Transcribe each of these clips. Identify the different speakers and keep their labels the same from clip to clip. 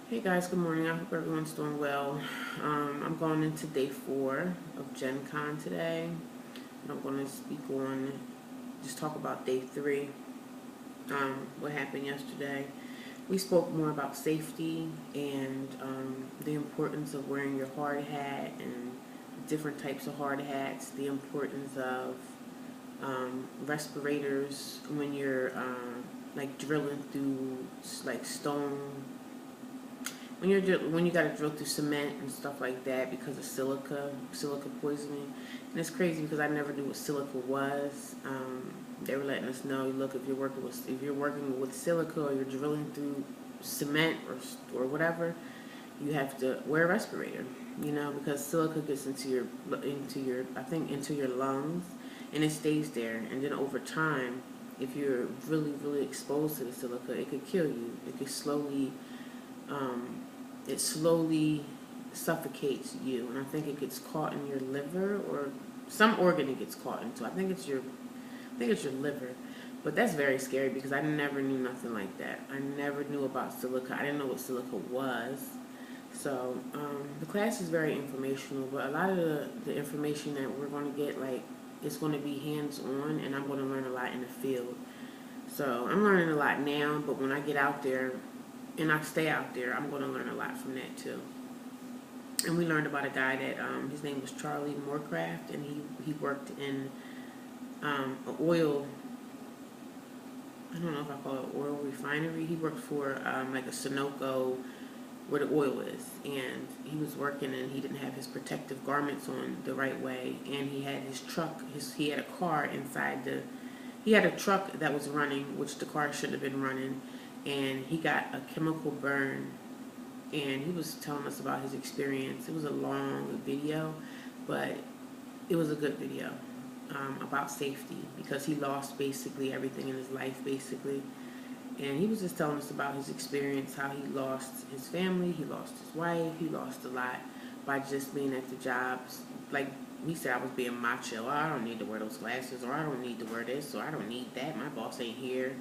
Speaker 1: Hey guys, good morning. I hope everyone's doing well. I'm going into day 4 of Gen Con today. And I'm going to just talk about day 3, what happened yesterday. We spoke more about safety and the importance of wearing your hard hat and different types of hard hats, the importance of respirators when you're like drilling through like stone when you gotta drill through cement and stuff like that because of silica poisoning. And it's crazy because I never knew what silica was. They were letting us know, look, if you're working with silica or you're drilling through cement or whatever, you have to wear a respirator. Because silica gets into your lungs, and it stays there. And then over time, if you're really really exposed to the silica, it could kill you. Um, it slowly suffocates you, and I think it gets caught in your liver or some organ it gets caught into. I think it's your liver, but that's very scary because I never knew nothing like that. I never knew about silica. I didn't know what silica was. So the class is very informational, but a lot of the information that we're going to get, like, it's going to be hands-on, and I'm going to learn a lot in the field. So I'm learning a lot now, but when I get out there and I stay out there, I'm going to learn a lot from that too. And we learned about a guy that his name was Charlie Moorcraft, and he worked in an oil. I don't know if I call it oil refinery. He worked for like a Sunoco where the oil is, and he was working and he didn't have his protective garments on the right way, and he had his truck. He had a car inside the. He had a truck that was running, which the car should have been running, and he got a chemical burn, and he was telling us about his experience. It was a long video, but it was a good video about safety because he lost basically everything in his life, basically. And he was just telling us about his experience, how he lost his family, he lost his wife, he lost a lot by just being at the jobs. Like he said, I was being macho. Oh, I don't need to wear those glasses, or I don't need to wear this, or I don't need that. My boss ain't here.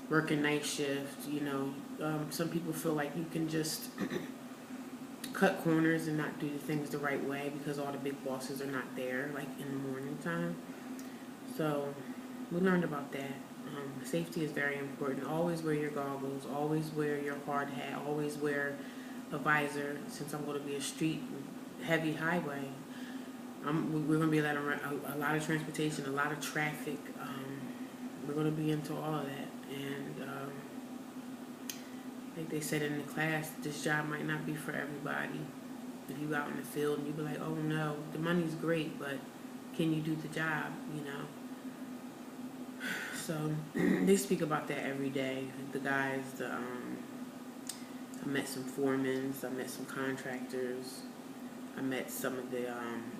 Speaker 1: Working night shift, some people feel like you can just cut corners and not do the things the right way because all the big bosses are not there, like in the morning time. So we learned about that. Safety is very important. Always wear your goggles. Always wear your hard hat. Always wear a visor. Since I'm going to be a street heavy highway, we're going to be a lot of transportation, a lot of traffic. We're going to be into all of that. And like they said in the class, this job might not be for everybody. If you out in the field and you be like, oh no, the money's great, but can you do the job? So they speak about that every day. The guys, I met some foremans, I met some contractors, I met some of the.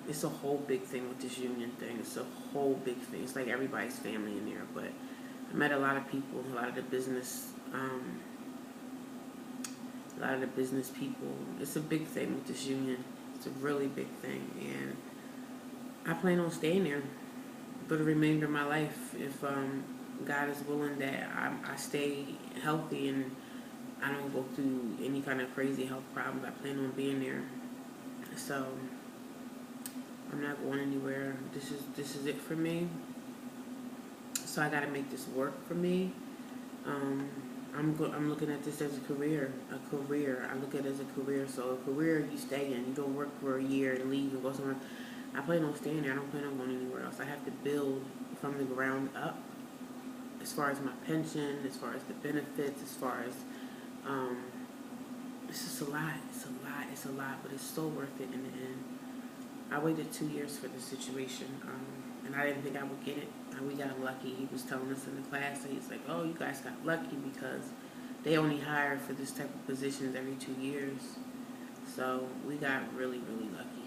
Speaker 1: It's a whole big thing with this union thing. It's a whole big thing. It's like everybody's family in there. But I met a lot of people, a lot of the business. A lot of the business people. It's a big thing with this union. It's a really big thing, and I plan on staying there for the remainder of my life if God is willing that I stay healthy and I don't go through any kind of crazy health problems. I plan on being there, so I'm not going anywhere. This is it for me. So I got to make this work for me. I'm looking at this as a career. I look at it as a career. So a career you stay in. You don't work for a year and leave and go somewhere. I plan on staying there. I don't plan on going anywhere else. I have to build from the ground up. As far as my pension, as far as the benefits, as far as it's just a lot. It's a lot, but it's so worth it in the end. I waited 2 years for this situation, and I didn't think I would get it. We got lucky. He was telling us in the class, and he's like, oh, you guys got lucky because they only hire for this type of positions every 2 years. So we got really, really lucky.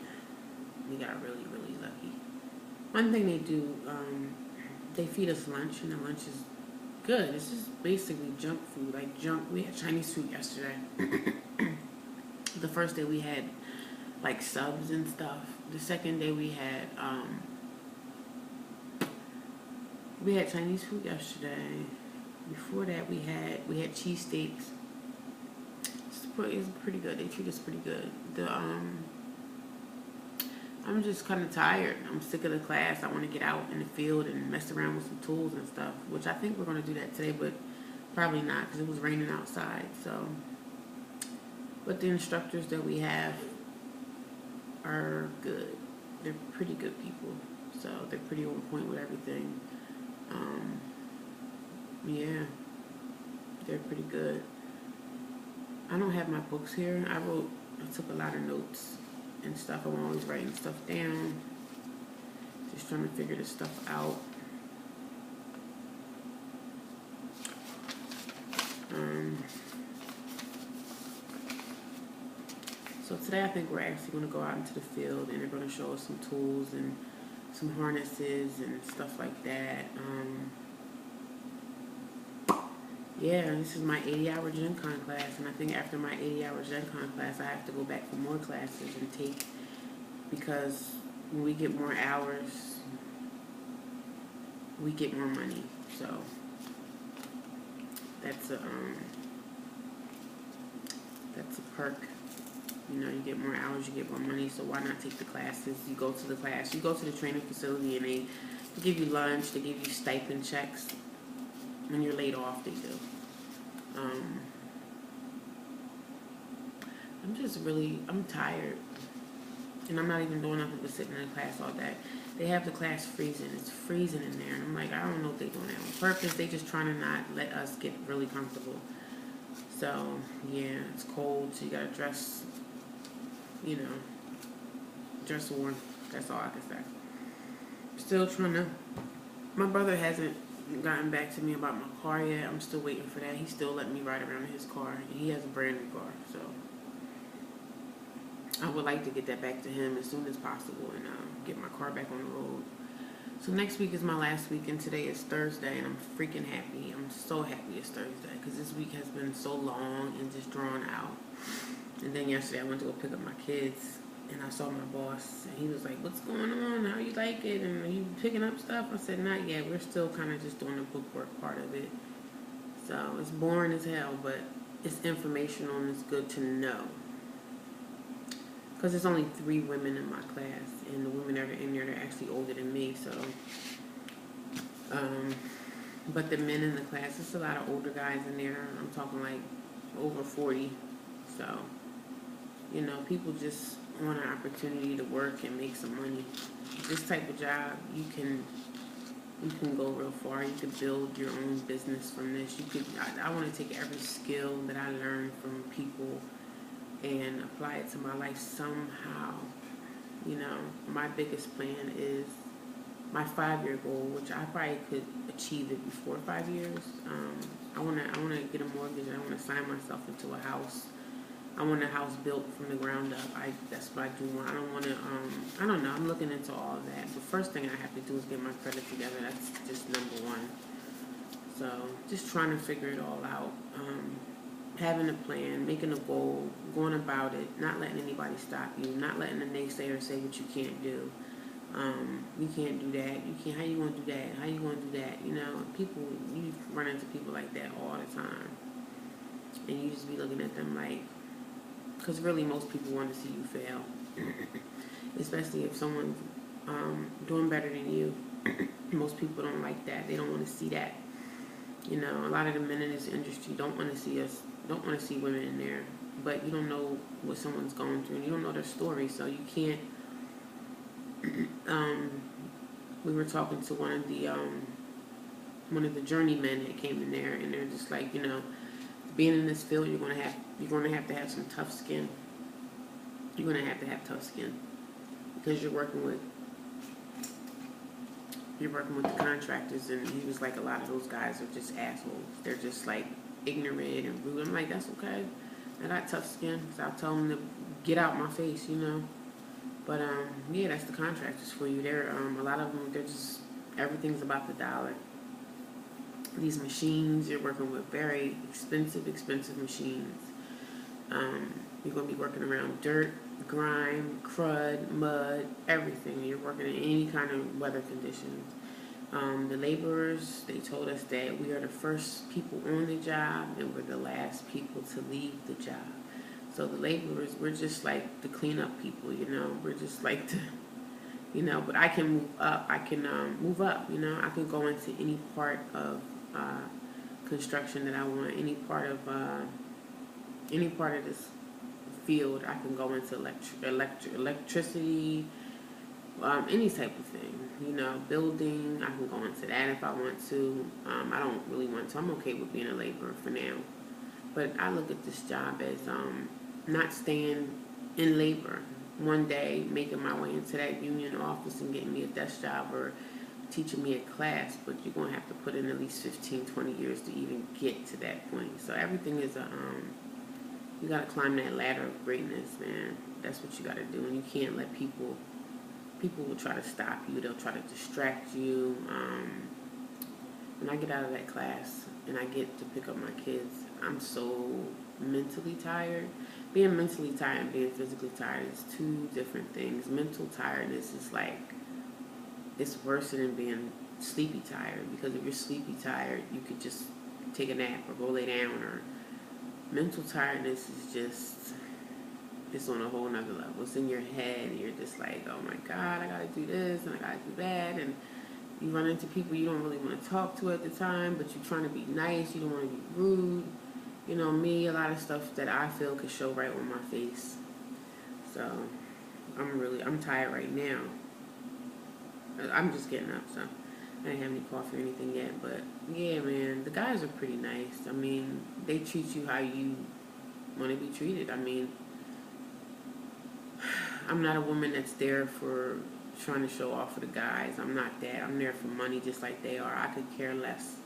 Speaker 1: We got really, really lucky. One thing they do, they feed us lunch, and the lunch is good. It's just basically junk food, like junk. We had Chinese food yesterday. The first day we had like subs and stuff. The second day we had Chinese food yesterday. Before that we had cheesesteaks. it's pretty good. They treat us pretty good. I'm just kind of tired. I'm sick of the class. I want to get out in the field and mess around with some tools and stuff, which I think we're going to do that today, but probably not because it was raining outside. So, but the instructors that we have are good. They're pretty good people. So they're pretty on point with everything. Yeah, they're pretty good. I don't have my books here. I took a lot of notes and stuff. I'm always writing stuff down. Just trying to figure this stuff out. So today I think we're actually going to go out into the field and they're going to show us some tools and some harnesses and stuff like that. Yeah, this is my 80-hour Gen Con class, and I think after my 80-hour Gen Con class, I have to go back for more classes and take, because when we get more hours, we get more money. So that's a perk. You know, you get more hours, you get more money. So why not take the classes? You go to the class, you go to the training facility, and they give you lunch, they give you stipend checks. When you're laid off, they do. I'm tired. And I'm not even doing nothing but sitting in the class all day. They have the class freezing. It's freezing in there. And I'm like, I don't know if they're doing that on purpose. They just trying to not let us get really comfortable. So, yeah, it's cold. So you got to dress, dress warm. That's all I can say. Still trying to, my brother hasn't gotten back to me about my car yet. I'm still waiting for that. He's still letting me ride around in his car. He has a brand new car, so I would like to get that back to him as soon as possible and get my car back on the road. So next week is my last week, and today is Thursday, and I'm freaking happy. I'm so happy it's Thursday because this week has been so long and just drawn out. And then yesterday I went to go pick up my kids, and I saw my boss, and he was like, "What's going on? How you like it? And are you picking up stuff?" I said, "Not yet. We're still kind of just doing the bookwork part of it." So it's boring as hell, but it's informational and it's good to know. Because there's only 3 women in my class, and the women that are in there, they're actually older than me, so. But the men in the class, there's a lot of older guys in there. I'm talking like over 40. So, people just want an opportunity to work and make some money. This type of job, you can go real far. You can build your own business from this. I want to take every skill that I learned from people and apply it to my life somehow. My biggest plan is my 5-year goal, which I probably could achieve it before 5 years. I want to get a mortgage, and I want to sign myself into a house. I want a house built from the ground up. That's what I do want. I don't want to, I don't know. I'm looking into all of that. The first thing I have to do is get my credit together. That's just number one. So just trying to figure it all out. Having a plan, making a goal, going about it, not letting anybody stop you, not letting the naysayer say what you can't do. You can't do that. You can't. How you gonna do that? How you gonna do that? People. You run into people like that all the time, and you just be looking at them like, because really most people want to see you fail, especially if someone's doing better than you. Most people don't like that. They don't want to see that. A lot of the men in this industry don't want to see women in there, but you don't know what someone's going through, and you don't know their story, so you can't. We were talking to one of the journeymen that came in there, and they're just like, being in this field, you're gonna have to have some tough skin. You're gonna have to have tough skin because you're working with the contractors, and he was like, a lot of those guys are just assholes. They're just like ignorant and rude. I'm like, that's okay. I got tough skin, so I'll tell them to get out my face, But yeah, that's the contractors for you. They're a lot of them. They're just, everything's about the dollar. These machines, you're working with very expensive machines. You're gonna be working around dirt, grime, crud, mud, everything. You're working in any kind of weather conditions. The laborers, they told us that we are the first people on the job and we're the last people to leave the job. So the laborers, we're just like the cleanup people, you know. We're just like the, you know. But I can move up. I can move up, you know. I can go into any part of construction that I want. Any part of this field. I can go into electricity, any type of thing, you know, building. I can go into that if I want to. I don't really want to. I'm okay with being a laborer for now. But I look at this job as not staying in labor. One day, making my way into that union office and getting me a desk job or teaching me a class, but you're going to have to put in at least 15, 20 years to even get to that point. So everything is you got to climb that ladder of greatness, man. That's what you got to do. And you can't let people will try to stop you. They'll try to distract you. When I get out of that class and I get to pick up my kids, I'm so mentally tired. Being mentally tired and being physically tired is two different things. Mental tiredness is like, it's worse than being sleepy tired, because if you're sleepy tired, you could just take a nap or go lay down. Or mental tiredness is just, it's on a whole nother level. It's in your head and you're just like, oh my God, I gotta do this and I gotta do that. And you run into people you don't really want to talk to at the time, but you're trying to be nice, you don't want to be rude. You know, me, a lot of stuff that I feel could show right on my face. So I'm tired right now. I'm just getting up, so I didn't have any coffee or anything yet. But yeah, man, the guys are pretty nice. I mean, they treat you how you want to be treated. I mean, I'm not a woman that's there for trying to show off for the guys. I'm not that. I'm there for money just like they are. I could care less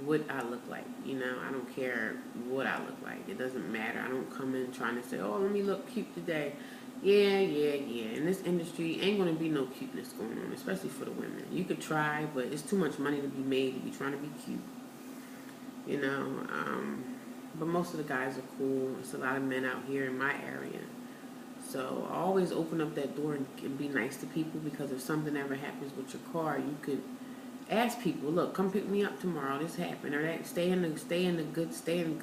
Speaker 1: what I look like. You know, I don't care what I look like. It doesn't matter. I don't come in trying to say, oh, let me look cute today. Yeah. In this industry, ain't going to be no cuteness going on, especially for the women. You could try, but it's too much money to be made to be trying to be cute. You know, but most of the guys are cool. There's a lot of men out here in my area. So I always open up that door and be nice to people, because if something ever happens with your car, you could ask people, look, come pick me up tomorrow. This happened, or that. Stay in good standing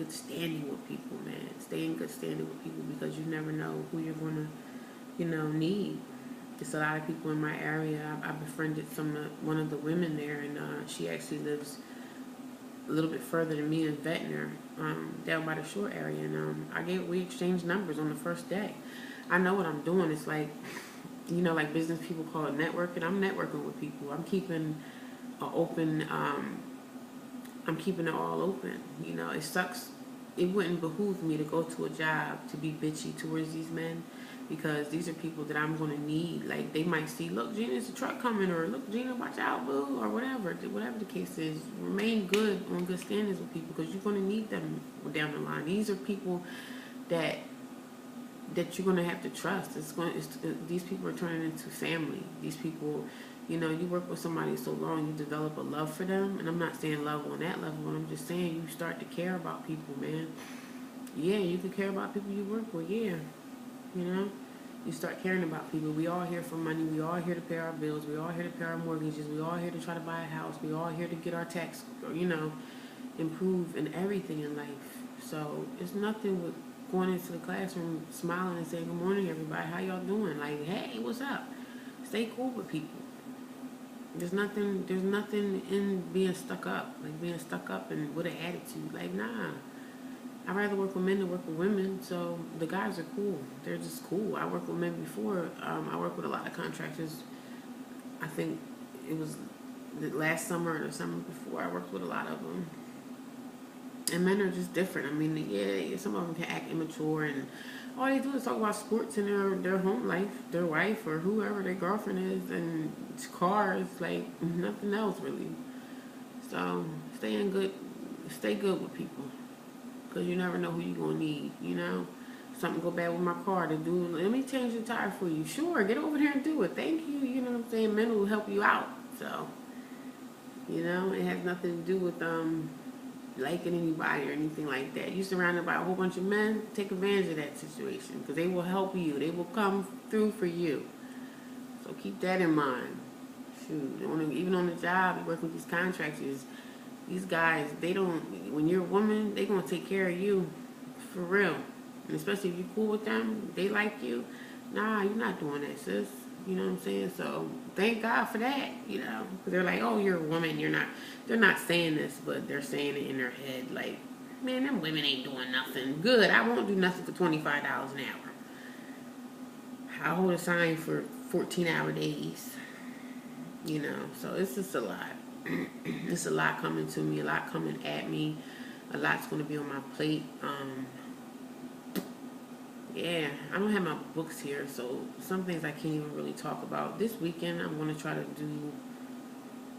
Speaker 1: with people, man. Stay in good standing with people, because you never know who you're gonna, need. There's a lot of people in my area. I befriended one of the women there, and she actually lives a little bit further than me in Ventnor, down by the shore area, and we exchanged numbers on the first day. I know what I'm doing. It's like, like business people call it networking. I'm networking with people. I'm keeping I'm keeping it all open. It sucks. It wouldn't behoove me to go to a job to be bitchy towards these men, because these are people that I'm going to need. Like, they might see, look, Gina, it's a truck coming, or look, Gina, watch out, boo, or whatever the case is. Remain good, on good standings with people, because you're going to need them down the line. These are people that you're going to have to trust. These people are turning into family. These people, you work with somebody so long, you develop a love for them. And I'm not saying love on that level, but I'm just saying you start to care about people, man. Yeah, you can care about people you work with, yeah. You start caring about people. We all here for money. We all here to pay our bills. We all here to pay our mortgages. We all here to try to buy a house. We all here to get our tax, improve in everything in life. So it's nothing with going into the classroom, smiling and saying, good morning, everybody. How y'all doing? Like, hey, what's up? Stay cool with people. There's nothing in being stuck up. Like, being stuck up and with an attitude. Like, nah. I'd rather work with men than work with women. So the guys are cool. They're just cool. I worked with men before. I worked with a lot of contractors. I think it was the last summer or the summer before, I worked with a lot of them. And men are just different. I mean, yeah, some of them can act immature, and all they do is talk about sports and their home life, their wife or whoever their girlfriend is, and cars, like nothing else really. So stay good with people, because you never know who you're going to need, Something go bad with my car, let me change the tire for you. Sure, get over there and do it. Thank you. You know what I'm saying? Men will help you out. So, it has nothing to do with liking anybody or anything like that. You surrounded by a whole bunch of men, take advantage of that situation, because they will help you. They will come through for you. So keep that in mind. Shoot, even on the job, you work with these contractors. These guys, when you're a woman, they're going to take care of you for real. And especially if you're cool with them, they like you. Nah, you're not doing that, sis. You know what I'm saying? So thank God for that, you know. Because they're like, oh, you're a woman. You're not. They're not saying this, but they're saying it in their head. Like, man, them women ain't doing nothing. Good. I won't do nothing for $25 an hour. I'll hold a sign for 14-hour days. You know, so it's just a lot. It's a lot coming to me, a lot coming at me. A lot's going to be on my plate. Yeah, I don't have my books here, so some things I can't even really talk about. This weekend, I'm going to try to do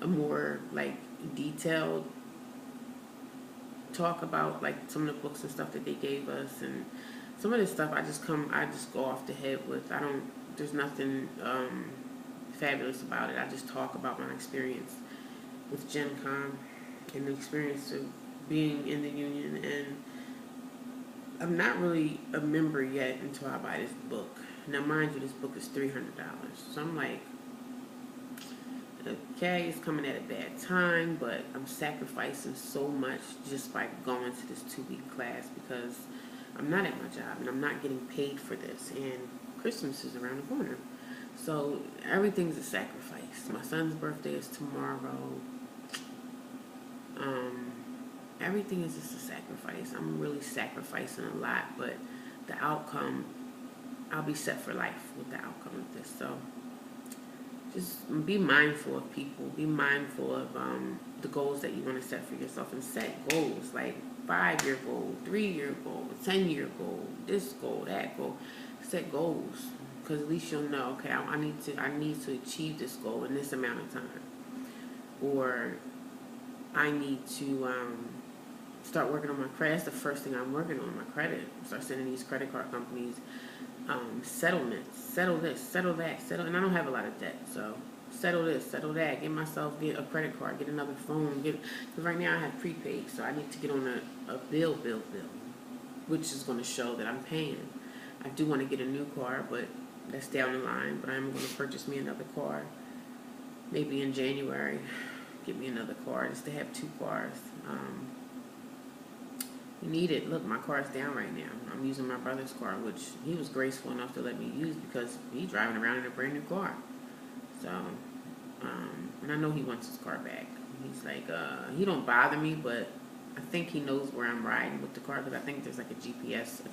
Speaker 1: a more, like, detailed talk about, like, some of the books and stuff that they gave us. And some of this stuff I just go off the head with. There's nothing fabulous about it. I just talk about my experience with Gen Con and the experience of being in the union. And I'm not really a member yet until I buy this book. Now, mind you, this book is $300. So I'm like, okay, it's coming at a bad time, but I'm sacrificing so much just by going to this 2-week class because I'm not at my job and I'm not getting paid for this. And Christmas is around the corner. So everything's a sacrifice. My son's birthday is tomorrow. Everything is just a sacrifice. I'm really sacrificing a lot, but the outcome, I'll be set for life with the outcome of this. So just be mindful of people. Be mindful of the goals that you want to set for yourself, and set goals like 5-year goal, 3-year goal, 10-year goal, this goal, that goal. Set goals, because at least you'll know, okay, I need to achieve this goal in this amount of time, or I need to start working on my credit. That's the first thing I'm working on, my credit. Start sending these credit card companies settlements. Settle this, settle that, settle. And I don't have a lot of debt, so settle this, settle that. Get a credit card, get another phone. Because right now I have prepaid, so I need to get on a bill, which is going to show that I'm paying. I do want to get a new car, but that's down the line. But I'm going to purchase me another car, maybe in January. Get me another car just to have 2 cars. You need it. Look, my car's down right now. I'm using my brother's car, which he was graceful enough to let me use because he's driving around in a brand new car. So, and I know he wants his car back. He's like, he don't bother me, but I think he knows where I'm riding with the car because I think there's like a GPS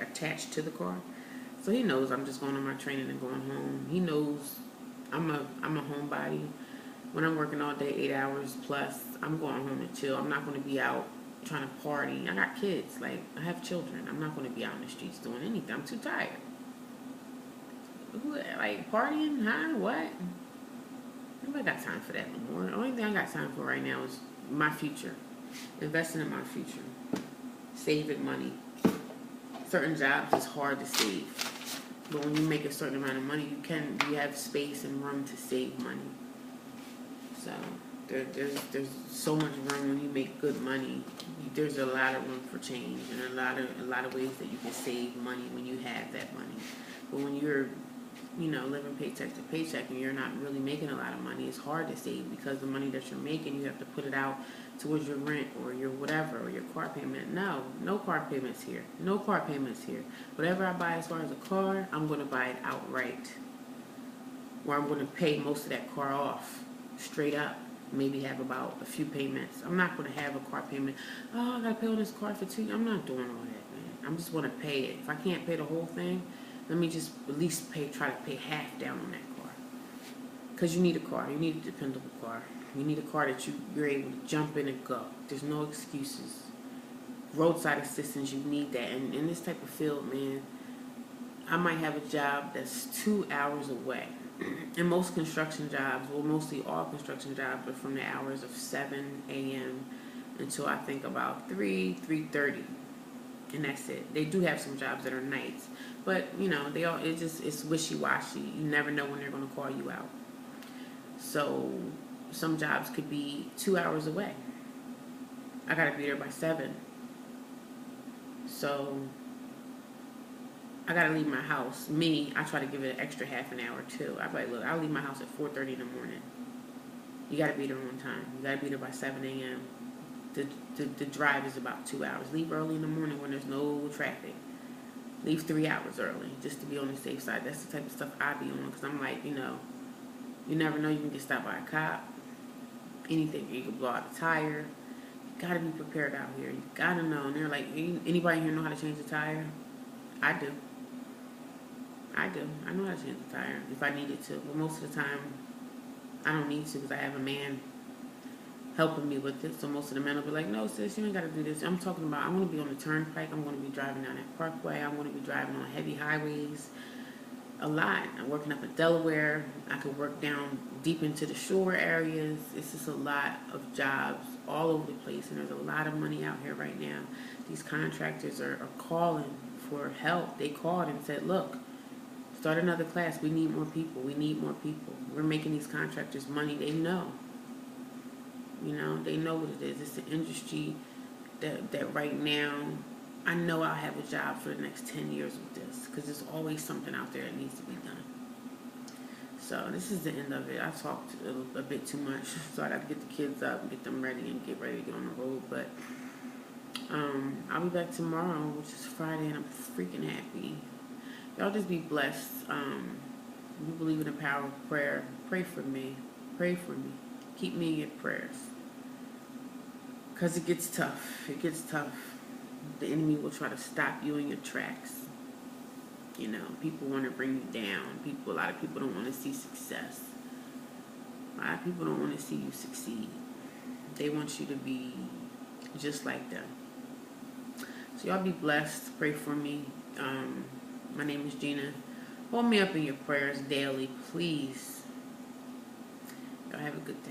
Speaker 1: attached to the car. So he knows I'm just going on my training and going home. He knows I'm a homebody. When I'm working all day, 8 hours plus, I'm going home and chill. I'm not going to be out trying to party. I got kids. Like, I have children. I'm not going to be out in the streets doing anything. I'm too tired. Like, partying? Huh? What? Nobody got time for that no more. The only thing I got time for right now is my future. Investing in my future. Saving money. Certain jobs is hard to save. But when you make a certain amount of money, you have space and room to save money. So there's so much room when you make good money. There's a lot of room for change and a lot of ways that you can save money when you have that money. But when you're, living paycheck to paycheck and you're not really making a lot of money, it's hard to save because the money that you're making, you have to put it out towards your rent or your whatever or your car payment. No car payments here. No car payments here. Whatever I buy as far as a car, I'm going to buy it outright. Or I'm going to pay most of that car off straight up. Maybe have about a few payments. I'm not going to have a car payment. Oh, I got to pay on this car for 2 years. I'm not doing all that, man. I'm just going to pay it. If I can't pay the whole thing, let me just at least try to pay half down on that car. Because you need a car. You need a dependable car. You need a car that you're able to jump in and go. There's no excuses. Roadside assistance, you need that. And in this type of field, man, I might have a job that's 2 hours away. And most construction jobs, well, mostly all construction jobs are from the hours of 7 a.m. until I think about 3:30. And that's it. They do have some jobs that are nights. But, it's wishy-washy. You never know when they're going to call you out. So some jobs could be 2 hours away. I got to be there by 7. So I got to leave my house. I try to give it an extra half an hour too. I'm like, look, I'll leave my house at 4:30 in the morning. You got to be there on time. You got to be there by 7 a.m. The drive is about 2 hours. Leave early in the morning when there's no traffic. leave 3 hours early just to be on the safe side. That's the type of stuff I be on, because I'm like, you never know, you can get stopped by a cop. Anything, you can blow out a tire. You gotta be prepared out here. You gotta know. And they're like, anybody here know how to change a tire? I do. I know how to change a tire if I needed to, but most of the time I don't need to, because I have a man helping me with it. So most of the men will be like, no, sis, you ain't got to do this. I'm talking about, I'm going to be on the turnpike. I'm going to be driving down that parkway. I'm going to be driving on heavy highways a lot. I'm working up in Delaware. I could work down deep into the shore areas. It's just a lot of jobs all over the place, and there's a lot of money out here right now. These contractors are calling for help. They called and said, look, start another class. We need more people. We need more people. We're making these contractors money. They know. They know what it is. It's an industry that right now, I know I'll have a job for the next 10 years with this, because there's always something out there that needs to be done. So this is the end of it. I talked a bit too much, so I got to get the kids up and get them ready and get ready to get on the road. But I'll be back tomorrow, which is Friday, and I'm freaking happy. Y'all just be blessed. You believe in the power of prayer. Pray for me. Pray for me. Keep me in your prayers. Because it gets tough. It gets tough. The enemy will try to stop you in your tracks. People want to bring you down. A lot of people don't want to see success. A lot of people don't want to see you succeed. They want you to be just like them. So y'all be blessed. Pray for me. My name is Gina. Hold me up in your prayers daily, please. Y'all have a good day.